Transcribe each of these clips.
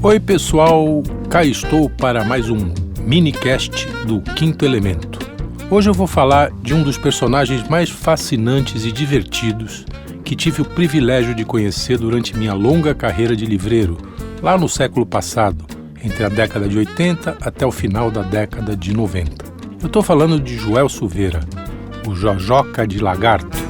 Oi pessoal, cá estou para mais um minicast do Quinto Elemento. Hoje eu vou falar de um dos personagens mais fascinantes e divertidos que tive o privilégio de conhecer durante minha longa carreira de livreiro, lá no século passado, entre a década de 80 até o final da década de 90. Eu estou falando de Joel Silveira, o Jojoca de Lagarto.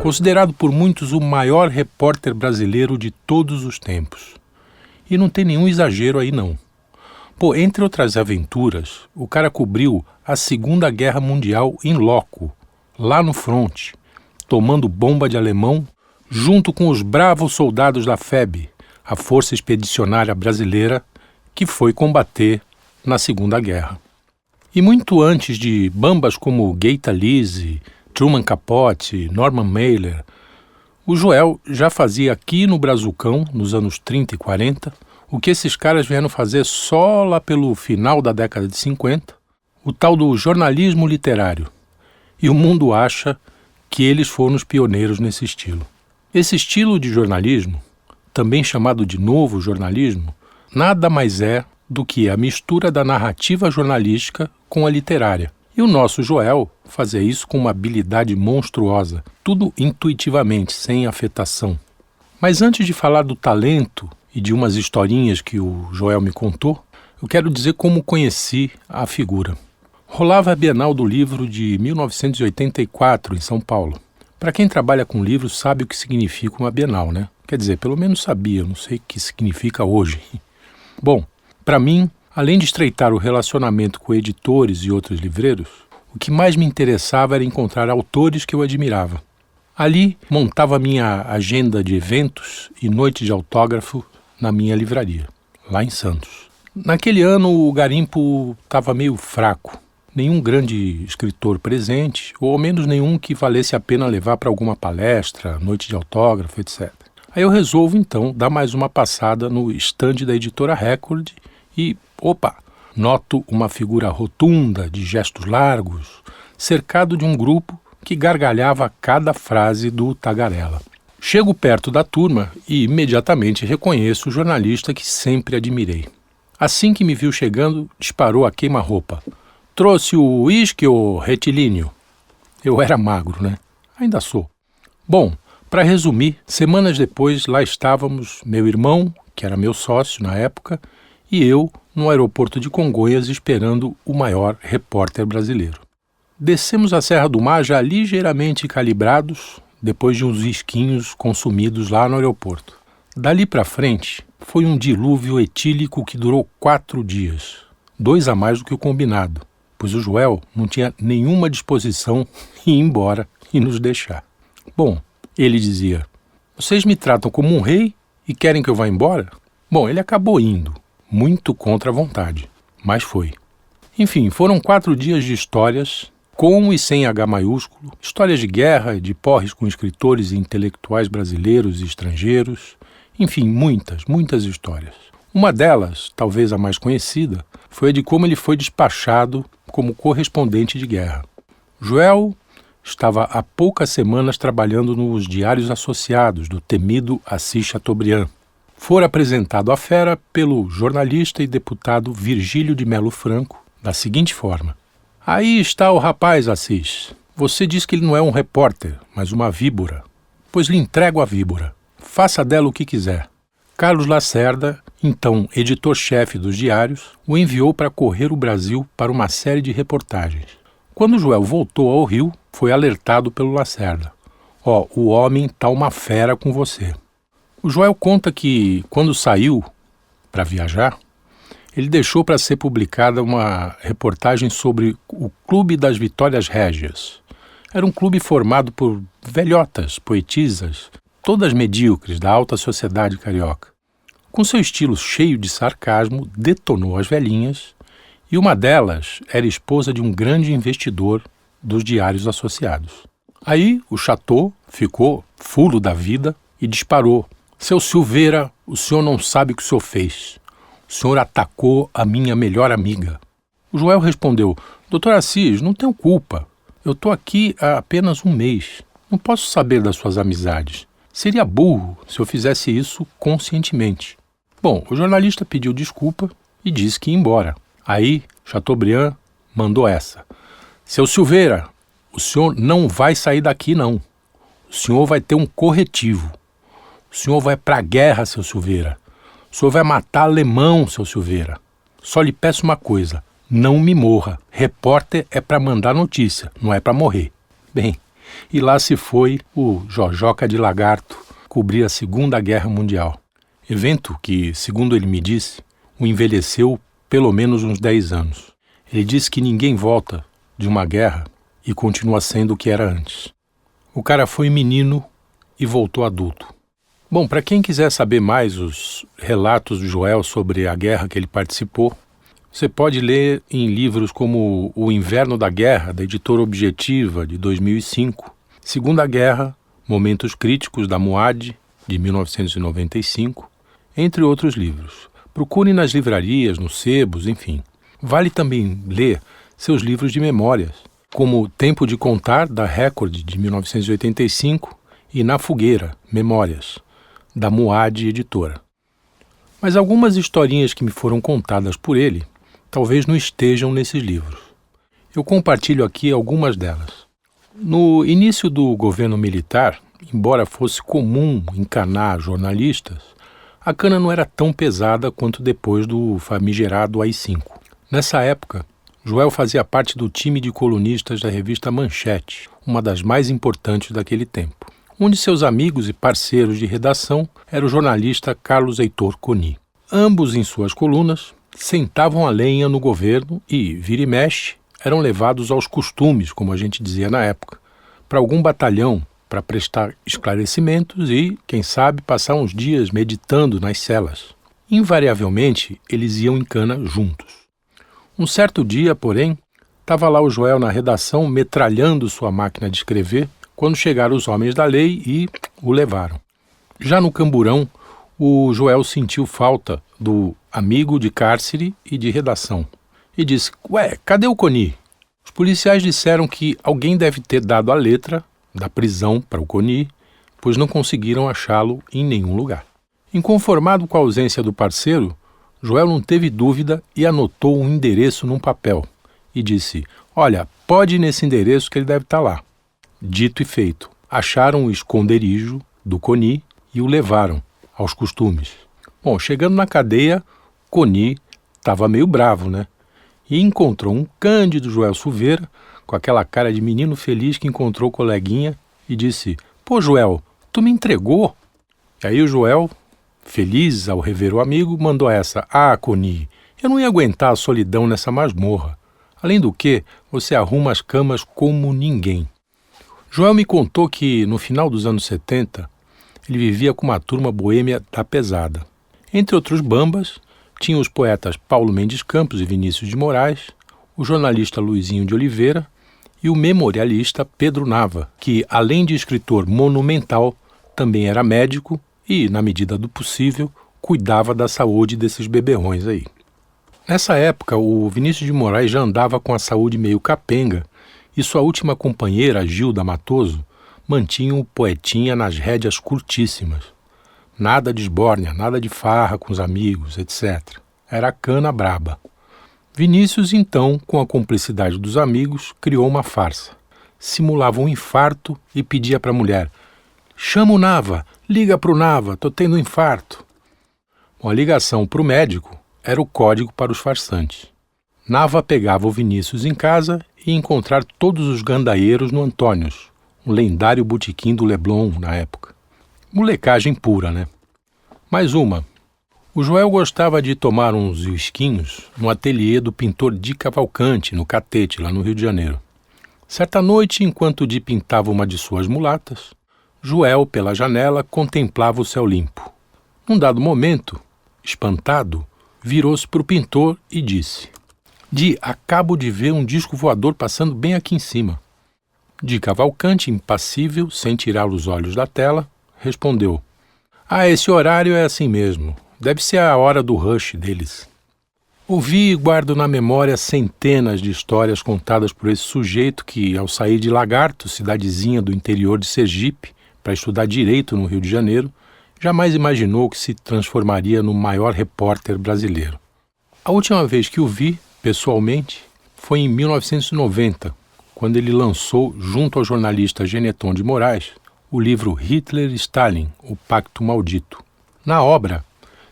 Considerado por muitos o maior repórter brasileiro de todos os tempos. E não tem nenhum exagero aí não. Pô, entre outras aventuras, o cara cobriu a Segunda Guerra Mundial in loco, lá no fronte, tomando bomba de alemão, junto com os bravos soldados da FEB, a Força Expedicionária Brasileira, que foi combater na Segunda Guerra. E muito antes de bambas como Gaita Lise, Truman Capote, Norman Mailer, o Joel já fazia aqui no Brazucão, nos anos 30 e 40, o que esses caras vieram fazer só lá pelo final da década de 50, o tal do jornalismo literário. E o mundo acha que eles foram os pioneiros nesse estilo. Esse estilo de jornalismo, também chamado de novo jornalismo, nada mais é do que a mistura da narrativa jornalística com a literária. E o nosso Joel fazia isso com uma habilidade monstruosa, tudo intuitivamente, sem afetação. Mas antes de falar do talento e de umas historinhas que o Joel me contou, eu quero dizer como conheci a figura. Rolava a Bienal do Livro de 1984, em São Paulo. Para quem trabalha com livros sabe o que significa uma Bienal, né? Quer dizer, pelo menos sabia, não sei o que significa hoje. Bom, para mim, além de estreitar o relacionamento com editores e outros livreiros, o que mais me interessava era encontrar autores que eu admirava. Ali, montava minha agenda de eventos e noite de autógrafo na minha livraria, lá em Santos. Naquele ano, o garimpo estava meio fraco. Nenhum grande escritor presente, ou ao menos nenhum que valesse a pena levar para alguma palestra, noite de autógrafo, etc. Aí eu resolvo, então, dar mais uma passada no estande da editora Record e, noto uma figura rotunda, de gestos largos, cercado de um grupo que gargalhava cada frase do tagarela. Chego perto da turma e imediatamente reconheço o jornalista que sempre admirei. Assim que me viu chegando, disparou a queima-roupa. Trouxe o uísque ou retilíneo? Eu era magro, né? Ainda sou. Bom, para resumir, semanas depois lá estávamos, meu irmão, que era meu sócio na época, e eu no aeroporto de Congonhas esperando o maior repórter brasileiro. Descemos a Serra do Mar já ligeiramente calibrados, depois de uns esquinhos consumidos lá no aeroporto. Dali para frente, foi um dilúvio etílico que durou 4 dias, 2 a mais do que o combinado, pois o Joel não tinha nenhuma disposição em ir embora e nos deixar. Bom, ele dizia, vocês me tratam como um rei e querem que eu vá embora? Bom, ele acabou indo. Muito contra a vontade, mas foi. Enfim, foram 4 dias de histórias, com e sem H maiúsculo, histórias de guerra, de porres com escritores e intelectuais brasileiros e estrangeiros, enfim, muitas histórias. Uma delas, talvez a mais conhecida, foi a de como ele foi despachado como correspondente de guerra. Joel estava há poucas semanas trabalhando nos Diários Associados do temido Assis Chateaubriand. Fora apresentado à fera pelo jornalista e deputado Virgílio de Melo Franco, da seguinte forma. Aí está o rapaz, Assis. Você diz que ele não é um repórter, mas uma víbora. Pois lhe entrego a víbora. Faça dela o que quiser. Carlos Lacerda, então editor-chefe dos diários, o enviou para correr o Brasil para uma série de reportagens. Quando Joel voltou ao Rio, foi alertado pelo Lacerda. O homem tá uma fera com você. O Joel conta que, quando saiu para viajar, ele deixou para ser publicada uma reportagem sobre o Clube das Vitórias Régias. Era um clube formado por velhotas, poetisas, todas medíocres da alta sociedade carioca. Com seu estilo cheio de sarcasmo, detonou as velhinhas, e uma delas era esposa de um grande investidor dos Diários Associados. Aí o Chateau ficou fulo da vida e disparou. Seu Silveira, o senhor não sabe o que o senhor fez. O senhor atacou a minha melhor amiga. O Joel respondeu, doutor Assis, não tenho culpa. Eu estou aqui há apenas um mês. Não posso saber das suas amizades. Seria burro se eu fizesse isso conscientemente. Bom, o jornalista pediu desculpa e disse que ia embora. Aí, Chateaubriand mandou essa. Seu Silveira, o senhor não vai sair daqui, não. O senhor vai ter um corretivo. O senhor vai pra guerra, seu Silveira. O senhor vai matar alemão, seu Silveira. Só lhe peço uma coisa, não me morra. Repórter é pra mandar notícia, não é pra morrer. Bem, e lá se foi o Jojoca de Lagarto cobrir a Segunda Guerra Mundial. Evento que, segundo ele me disse, o envelheceu pelo menos uns 10 anos. Ele disse que ninguém volta de uma guerra e continua sendo o que era antes. O cara foi menino e voltou adulto. Bom, para quem quiser saber mais os relatos do Joel sobre a guerra que ele participou, você pode ler em livros como O Inverno da Guerra, da editora Objetiva, de 2005, Segunda Guerra, Momentos Críticos, da Muad, de 1995, entre outros livros. Procure nas livrarias, nos sebos, enfim. Vale também ler seus livros de memórias, como Tempo de Contar, da Record, de 1985, e Na Fogueira, Memórias, da Muad Editora. Mas algumas historinhas que me foram contadas por ele talvez não estejam nesses livros. Eu compartilho aqui algumas delas. No início do governo militar, embora fosse comum encanar jornalistas, a cana não era tão pesada quanto depois do famigerado AI-5. Nessa época, Joel fazia parte do time de colunistas da revista Manchete, uma das mais importantes daquele tempo. Um de seus amigos e parceiros de redação era o jornalista Carlos Heitor Coni. Ambos, em suas colunas, sentavam a lenha no governo e, vira e mexe, eram levados aos costumes, como a gente dizia na época, para algum batalhão para prestar esclarecimentos e, quem sabe, passar uns dias meditando nas celas. Invariavelmente, eles iam em cana juntos. Um certo dia, porém, estava lá o Joel na redação metralhando sua máquina de escrever quando chegaram os homens da lei e o levaram. Já no camburão, o Joel sentiu falta do amigo de cárcere e de redação e disse: "Ué, cadê o Coni?" Os policiais disseram que alguém deve ter dado a letra da prisão para o Coni, pois não conseguiram achá-lo em nenhum lugar. Inconformado com a ausência do parceiro, Joel não teve dúvida e anotou um endereço num papel e disse: "Olha, pode ir nesse endereço que ele deve estar lá." Dito e feito, acharam o esconderijo do Coni e o levaram aos costumes. Bom, chegando na cadeia, Coni estava meio bravo, né? E encontrou um cândido Joel Silveira, com aquela cara de menino feliz que encontrou o coleguinha, e disse: "Pô, Joel, tu me entregou?" E aí o Joel, feliz ao rever o amigo, mandou essa: "Ah, Coni, eu não ia aguentar a solidão nessa masmorra. Além do que, você arruma as camas como ninguém." Joel me contou que, no final dos anos 70, ele vivia com uma turma boêmia da pesada. Entre outros bambas, tinha os poetas Paulo Mendes Campos e Vinícius de Moraes, o jornalista Luizinho de Oliveira e o memorialista Pedro Nava, que, além de escritor monumental, também era médico e, na medida do possível, cuidava da saúde desses beberrões aí. Nessa época, o Vinícius de Moraes já andava com a saúde meio capenga e sua última companheira, Gilda Matoso, mantinha o poetinha nas rédeas curtíssimas. Nada de esbórnia, nada de farra com os amigos, etc. Era cana braba. Vinícius, então, com a cumplicidade dos amigos, criou uma farsa. Simulava um infarto e pedia para a mulher: "Chama o Nava, liga para o Nava, tô tendo um infarto." Bom, a ligação para o médico era o código para os farsantes. Nava pegava o Vinícius em casa e ia encontrar todos os gandaieiros no Antônios, um lendário botequim do Leblon na época. Molecagem pura, né? Mais uma. O Joel gostava de tomar uns whiskinhos no ateliê do pintor Di Cavalcanti, no Catete, lá no Rio de Janeiro. Certa noite, enquanto Di pintava uma de suas mulatas, Joel, pela janela, contemplava o céu limpo. Num dado momento, espantado, virou-se para o pintor e disse: "Di, acabo de ver um disco voador passando bem aqui em cima." Di Cavalcanti, impassível, sem tirar os olhos da tela, respondeu: "Ah, esse horário é assim mesmo. Deve ser a hora do rush deles." Ouvi e guardo na memória centenas de histórias contadas por esse sujeito que, ao sair de Lagarto, cidadezinha do interior de Sergipe, para estudar direito no Rio de Janeiro, jamais imaginou que se transformaria no maior repórter brasileiro. A última vez que o vi, pessoalmente, foi em 1990, quando ele lançou, junto ao jornalista Geneton de Moraes, o livro Hitler e Stalin, O Pacto Maldito. Na obra,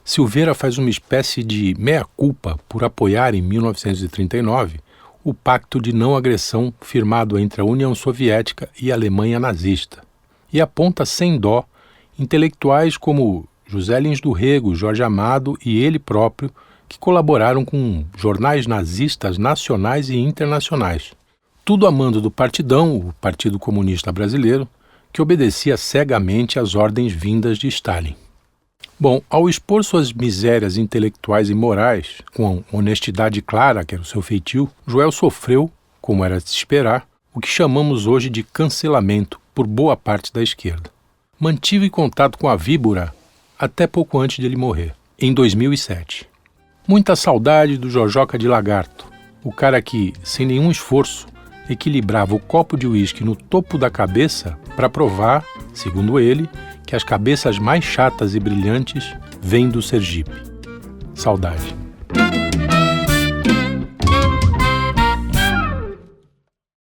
Silveira faz uma espécie de meia-culpa por apoiar, em 1939, o pacto de não agressão firmado entre a União Soviética e a Alemanha nazista, e aponta sem dó intelectuais como José Lins do Rego, Jorge Amado e ele próprio, que colaboraram com jornais nazistas nacionais e internacionais. Tudo a mando do Partidão, o Partido Comunista Brasileiro, que obedecia cegamente às ordens vindas de Stalin. Bom, ao expor suas misérias intelectuais e morais, com honestidade clara, que era o seu feitio, Joel sofreu, como era de se esperar, o que chamamos hoje de cancelamento por boa parte da esquerda. Mantive contato com a víbora até pouco antes de ele morrer, em 2007. Muita saudade do Jojoca de Lagarto, o cara que, sem nenhum esforço, equilibrava o copo de uísque no topo da cabeça para provar, segundo ele, que as cabeças mais chatas e brilhantes vêm do Sergipe. Saudade.